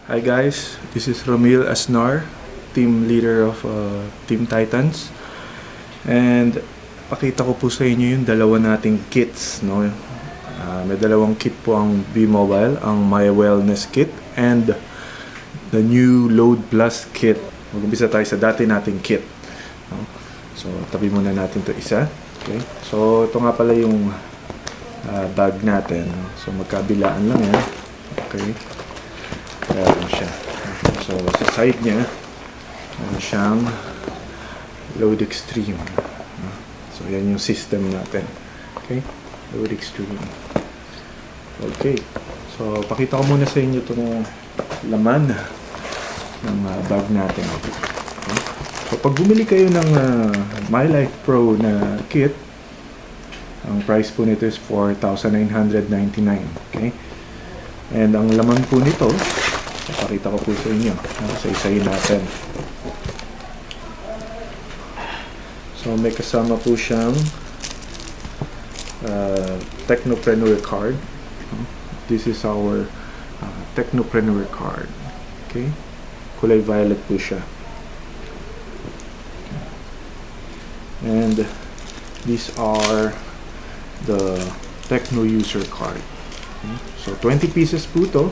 Hi guys, this is Romil Asnar, team leader of Team Titans. And pakita ko po sa inyo yung dalawa nating kits, no? May dalawang kit po ang V-Mobile, ang My Wellness Kit and the new Load Plus Kit. Mag-umpisa tayo sa dati nating kit, no? So tabi muna natin to isa. Okay? So ito nga pala yung bag natin. So magkabilaan lang yan. Okay? Meron siya. So sa side niya, meron siyang Load Extreme. So yan yung system natin. Okay? Load Extreme. Okay. So pakita ko muna sa inyo itong laman ng bag natin. Okay? So pag bumili kayo ng My Life Pro na kit, ang price po nito is 4,999. Okay? And ang laman po nito, pakita ko po sa inyo. Isa-isayin natin. So may kasama po siyang Technopreneur card. This is our Technopreneur card. Okay? Kulay violet po siya. And these are the Techno user card. Okay? So 20 pieces po to.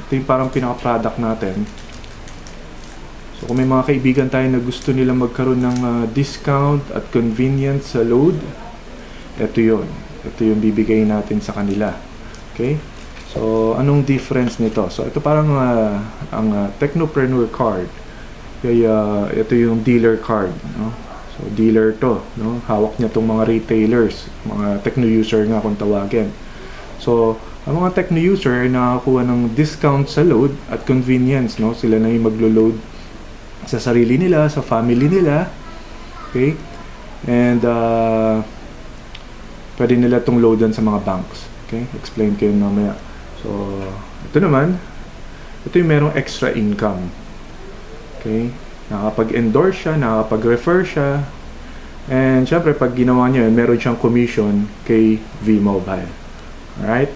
Ito yung parang pinaka-product natin. So kung may mga kaibigan tayo na gusto nila magkaroon ng discount at convenience sa load, ito yun. Ito yung bibigay natin sa kanila. Okay? So anong difference nito? So ito parang ang Technopreneur card. Kaya ito yung dealer card, no? So dealer to, no? Hawak niya tong mga retailers, mga techno user nga kung tawagin. So ang mga techno user ay nakakuha ng discount sa load at convenience, no? Sila na yung maglo-load sa sarili nila, sa family nila. Okay? And pwede nila itong loadan sa mga banks. Okay? Explain ko yun mamaya. So ito naman, ito yung merong extra income. Okay? Nakapag-endorse siya, nakapag-refer siya. And syempre pag ginawa niya yun, meron siyang commission kay V-Mobile. Alright?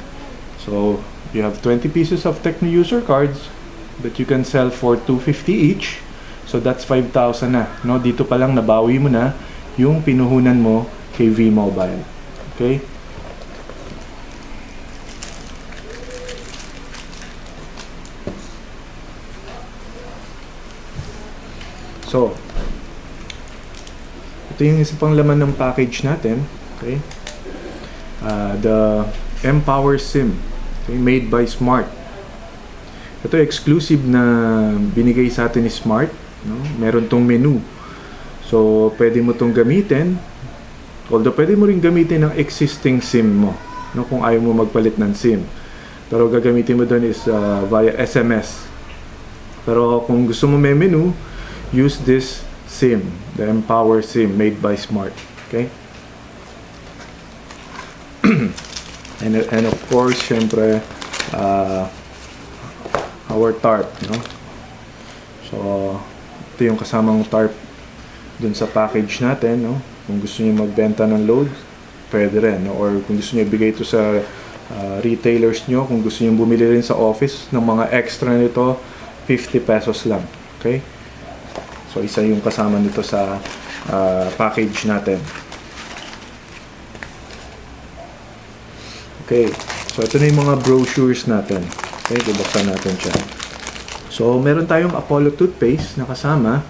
So you have 20 pieces of Techno user cards that you can sell for 250 each. So that's 5,000 na, no? Dito pa lang nabawi mo na yung pinuhunan mo kay V-Mobile. Okay? So ito yung isa pang laman ng package natin. Okay? The Empower SIM. Okay, made by Smart. Ito exclusive na binigay sa atin ni Smart, no? Meron tong menu. So pwede mo tong gamitin. Although pwede mo rin gamitin ng existing SIM mo, no? Kung ayaw mo magpalit ng SIM. Pero gagamitin mo doon is via SMS. Pero kung gusto mo may menu, use this SIM, the Empower SIM made by Smart. Okay? And of course, syempre, our tarp, no? So ito yung kasamang tarp dun sa package natin, no? Kung gusto niyo magbenta ng load, pwede rin, no? Or kung gusto niyo ibigay ito sa retailers nyo, kung gusto niyo bumili rin sa office ng mga extra nito, 50 pesos lang. Okay? So isa yung kasama nito sa package natin. Okay, so ito na yung mga brochures natin. Okay, bubuksan natin siya. So meron tayong Apollo toothpaste na kasama.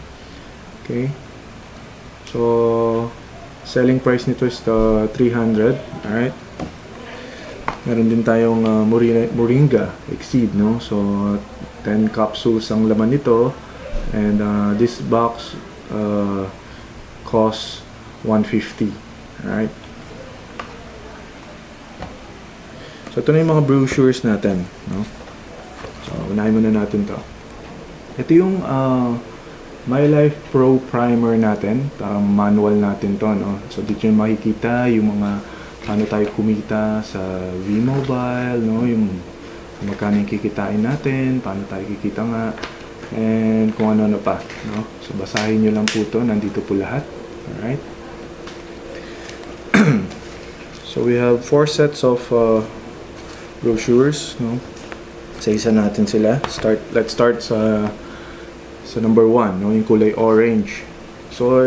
Okay, so selling price nito is 300. Alright. Meron din tayong Moringa Exceed, no? So 10 capsules ang laman nito. And this box costs 150. Alright. So ito na yung mga brochures natin, no? So unahin muna natin to. Ito yung My Life Pro Primer natin. Parang manual natin to, no? So dito yung makikita yung mga paano tayo kumita sa V-Mobile, no? Yung magkano yung kikitain natin, paano tayo kikita nga, and kung ano-ano pa, no? So basahin nyo lang po to, nandito po lahat. Alright. So we have 4 sets of brochures, no? Isa-isa natin sila. Let's start sa number 1, no, yung kulay orange. So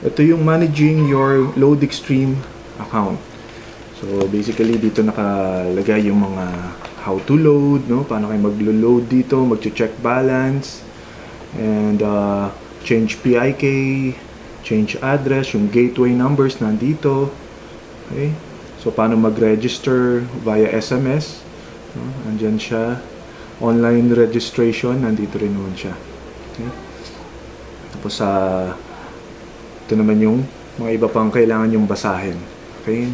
ito yung managing your load extreme account. So basically dito nakalagay yung mga how to load, no, paano kayo maglo-load dito, mag-check balance, and change PIK, change address, yung gateway numbers nandito. Okay? So paano mag-register via SMS, no? Andyan siya. Online registration, nandito rin naman siya. Okay? Tapos ito naman yung mga iba pang kailangan yung basahin. Okay?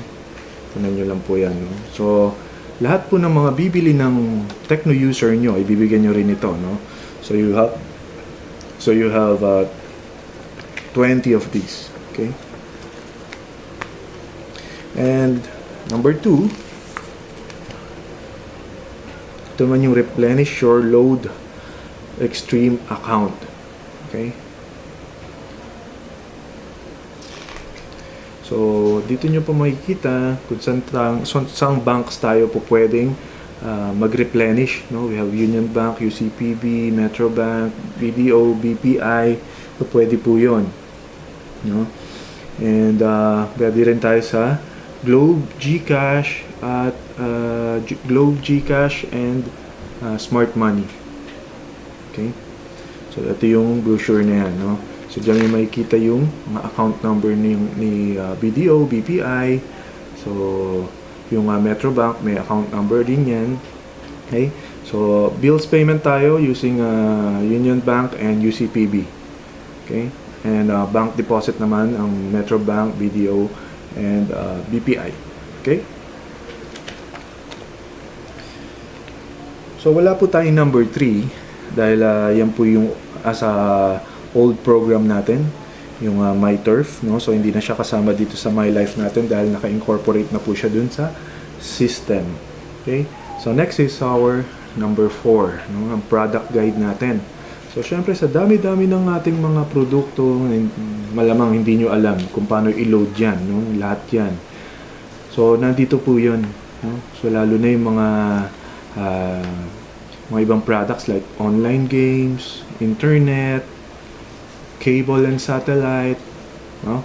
Tunan nyo lang po yan. No? So, lahat po ng mga bibili ng Tecno user nyo, ibibigyan nyo rin ito. No? So you have 20 of these. Okay? And number 2, ito naman yung replenish your load extreme account. Okay? So, dito nyo po makikita kung saan banks tayo po pwedeng mag-replenish. No? We have Union Bank, UCPB, Metro Bank, BDO, BPI. So, pwede po yun. No? And pwede rin tayo sa Globe, GCash, at Globe, GCash, and Smart Money. Okay? So, ito yung brochure na yan. No? So, dyan may makikita yung mga account number ni BDO, BPI. So, yung Metro Bank, may account number din yan. Okay? So, bills payment tayo using Union Bank and UCPB. Okay? And bank deposit naman ang Metro Bank, BDO, and BPI. Okay? So, wala po tayong number 3 dahil yan po yung as a old program natin, yung MyTurf, no? So hindi na siya kasama dito sa My Life natin dahil naka-incorporate na po siya dun sa system. Okay? So next is our number 4, no? Ang product guide natin. So syempre sa dami-dami ng ating mga produkto, malamang hindi nyo alam kung paano i-load yan, no? Lahat yan. So nandito po yun, no? So lalo na yung mga ibang products like online games, internet, cable and satellite, no?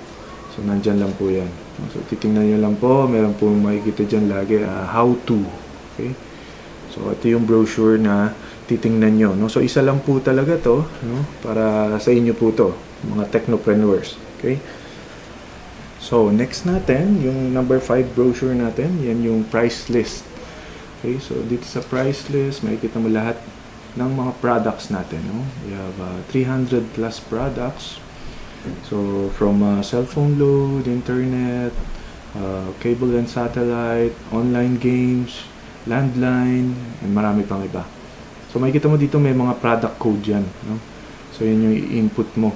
So nandyan lang po yan. So titingnan nyo lang po, meron po makikita dyan lagi how to. Okay? So ito yung brochure na titingnan nyo, no? So isa lang po talaga to, no? Para sa inyo po to, mga technopreneurs. Okay? So next natin, yung number 5 brochure natin, yan yung price list. Okay? So dito sa price list, makikita mo lahat ng mga products natin, no? We have 300 plus products. So from cellphone load, internet, cable and satellite, online games, landline, and marami pang iba. So makikita mo dito may mga product code yan, no? So yun yung i-input mo,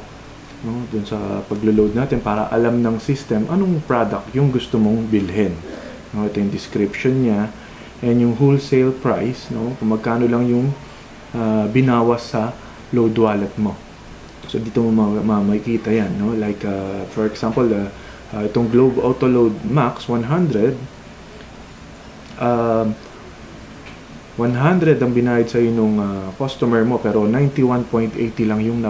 no? Dun sa paglo-load natin para alam ng system anong product yung gusto mong bilhin, no? Ito yung description niya and yung wholesale price, no? Kung magkano lang yung binawas sa load wallet mo. So dito mo makikita yan, no? Like for example, itong Globe Auto Load Max 100, 100 ang binayad sa iyo nung customer mo pero 91.80 lang yung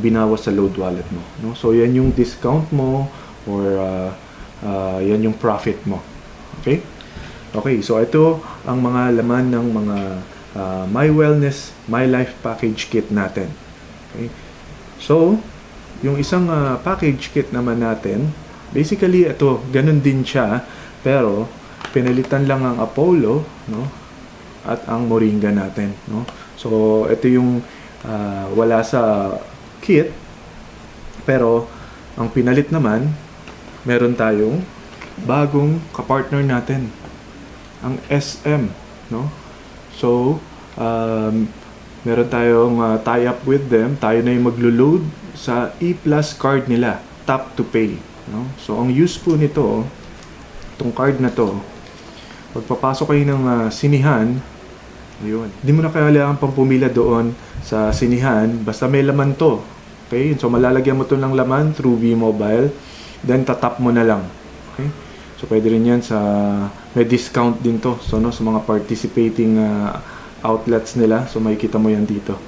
binawas sa load wallet mo, no? So yan yung discount mo or yan yung profit mo. Okay? Okay, so ito ang mga laman ng mga My Wellness, My Life package kit natin. Okay? So, yung isang package kit naman natin, basically ito, ganun din siya, pero pinalitan lang ang Apollo, no? At ang Moringa natin, no? So, ito yung wala sa kit, pero ang pinalit naman, meron tayong bagong kapartner natin, ang SM, no? So, meron tayong tie-up with them. Tayo na yung maglo-load sa E-Plus card nila, Tap to Pay, no? So, ang use po nito, itong card na to, pagpapasok kayo ng sinihan, ayun, hindi mo na kailangan pang pumila doon sa sinihan, basta may laman to. Okay? So, malalagyan mo to ng laman through V-Mobile, then tatap mo na lang. Okay? So, pwede rin yan sa, may discount din to. So, no, sa mga participating outlets nila. So makikita mo yan dito.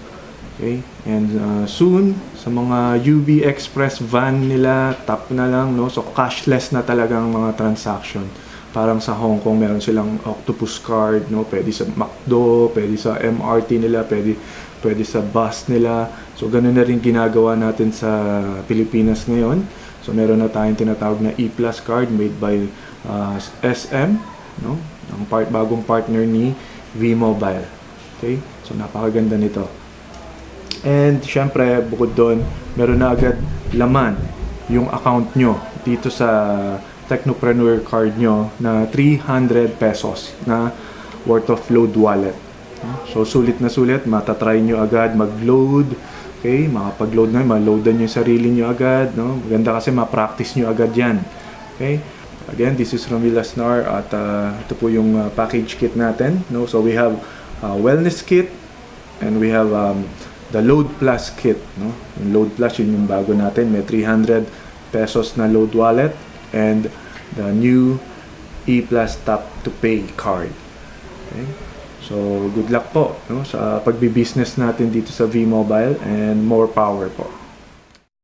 Okay? And soon, sa mga UB Express van nila, tap na lang, no? So cashless na talagang mga transaction. Parang sa Hong Kong, meron silang octopus card, no? Pwede sa McDo, pwede sa MRT nila, pwede sa bus nila. So ganun na rin ginagawa natin sa Pilipinas ngayon. So meron na tayong tinatawag na E-Plus card made by SM, no? Ang bagong partner ni V-Mobile. Okay? So napakaganda nito. And syempre, bukod doon, meron na agad laman yung account nyo dito sa Technopreneur card nyo na 300 pesos na worth of load wallet. So sulit na sulit, matatry nyo agad mag-load. Okay, makapag-load na, ma-loadan nyo yung sarili nyo agad. No? Maganda kasi ma-practice nyo agad yan. Okay, again, this is Romil Asnar at ito po yung package kit natin. No? So we have wellness kit and we have the Load Plus kit. No? Yung Load Plus, yun yung bago natin. May 300 pesos na load wallet and the new E-Plus Tap to Pay card. Okay? So, good luck po, no, sa pagbi-business natin dito sa V-Mobile and more power po.